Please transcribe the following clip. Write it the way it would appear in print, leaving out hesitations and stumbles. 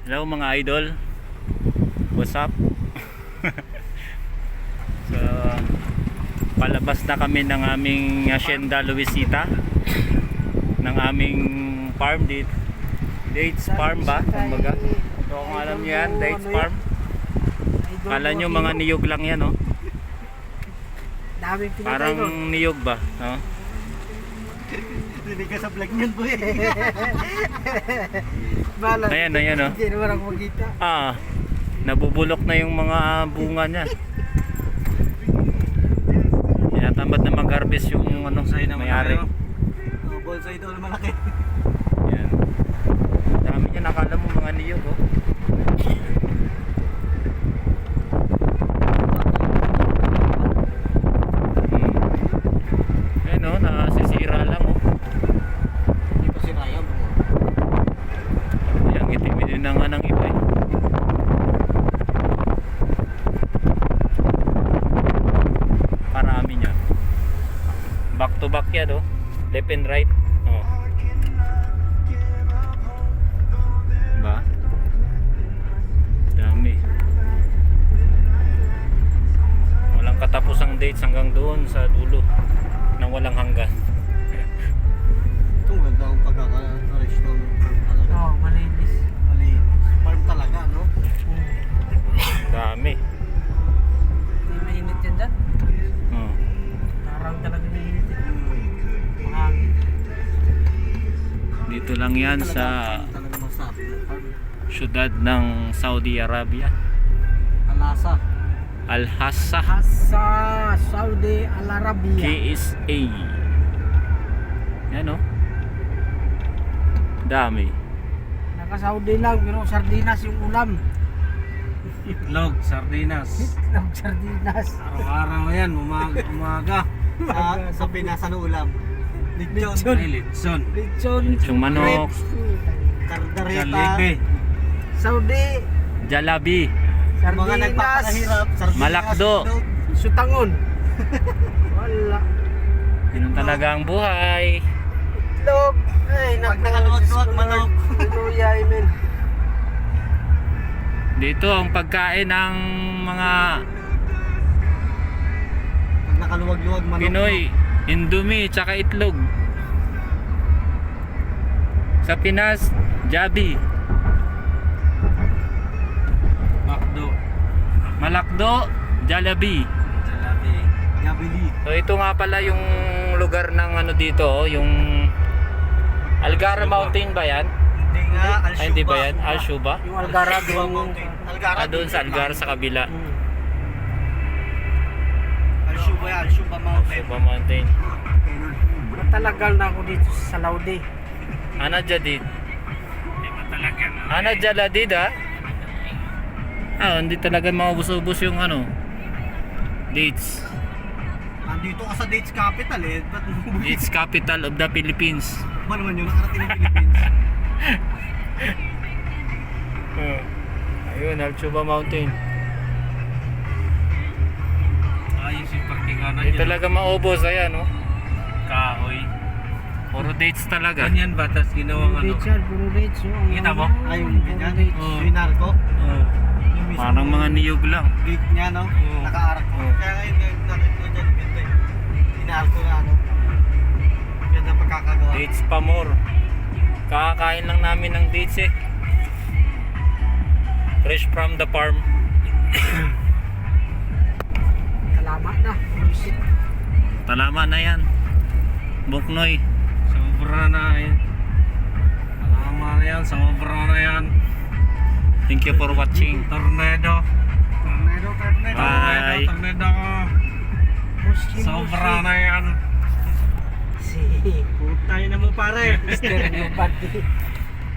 Hello mga idol. What's up? So, palabas na kami ng aming Hacienda Luisita, ng aming farm date. Dates farm ba? Kumbaga. So kung alam niyo yan, dates farm. Kala nyo mga niyog lang yan, oh. Parang niyog ba? No? Hindi ka sa vlog niyan, boy. Ayan, ayan, oh. Hindi naman ako magkita. Nabubulok na yung mga bunga niya. Tinatamad na mag-harvest yung ano, may-ari. Bonsai daw na malaki. Yan. Dami niya, nakala mo mga niyog, oh. Ayan, oh, nasisira lang, oh. Hindi pa sinaya, bro. Ayan, itimidin na nga ng iba, eh. Parami niya. Back to back yan, oh. Left and right. Oh. Ba? Dami. Walang katapusang dates hanggang doon sa dulo nang walang hanggan. Ito, ganda ang pagkaka-arrange ng farm talaga. Oo, malinis. Malinis. Farm talaga, no? Dami. Hindi mainit yan dyan. Oh. Parang talaga mainit yan. Mahangin. Dito lang yan sa Talaga masabi ng farm. syudad ng Saudi Arabia, Alasa. Al-Hassa, Hassa, Saudi Arabia. KSA. Yan, oh. Dami. Naka-Saudi lang pero sardinas yung ulam. Itlog, sardinas. Itlog sardinas. Araw-araw yan, umaga. Sa Pinas, ano ulam? Lechon. Ay, lechon. Lechon. Yung manok, Kardareta. Saudi. jalabi, Mga Sardinas. nagpapakahirap. Sardinas. Malakdo. itlog. Sutangon. Wala. yun talaga ang buhay. Itlog. Ay, Pag nakaluwag-luwag, manok. Hallelujah, amen. Dito ang pagkain ng mga Pag nakaluwag-luwag, manok. Pinoy, Indomie tsaka itlog. Sa Pinas, Jabi, Makdo. Malakdo, Jalabi. Jalabi. Jabili. So ito nga pala yung lugar ng ano dito, oh, yung Algar Mountain ba yan? Hindi nga, Al-Shuba. Ay, hindi ba yan? Al-Shuba? Yung Algara Al-Shuba doon. Mountain. Algara. Doon sa Algar sa kabila. Al-Shuba yan, Al-Shuba Mountain. Shuba Mountain. Matalagal na ako dito sa Saudi. Ana jadid. Ana jaladid, ha? Hindi talaga maubos-ubos yung ano, dates. Nandito ka sa Dates Capital eh. Ba't It's capital of the Philippines. ba naman yun? Nakarating ng Philippines. Ayun, Al-Shuba Mountain. Ayos yung parkinganan Hindi talaga maubos, ayan, oh. Kahoy. Puro dates talaga. Ganyan ba? Tapos ginawang ano? Puro dates, puro dates. Oh. Kita mo? Ay, yung ganyan. Oo. Yung narco. Yung mismo. Parang mga niyog lang. Gate niya, no? Oo. Nakaarak ko. Oo. Kaya ngayon, nakita ko dyan, ganda eh. Inarko na, ano? Ganda pagkakagawa. Dates pa more. Kakakain lang namin ng dates, eh. Fresh from the farm. Salamat na. Bullshit. Talama na yan. Buknoy. Sobra na yan. Tama na yan, sobra na yan. Thank you for watching. Tornado. Tornado, tornado. Bye. Tornado. Muslim, Sobra na yan. Si Putay na mo pare. Mr. Nobody.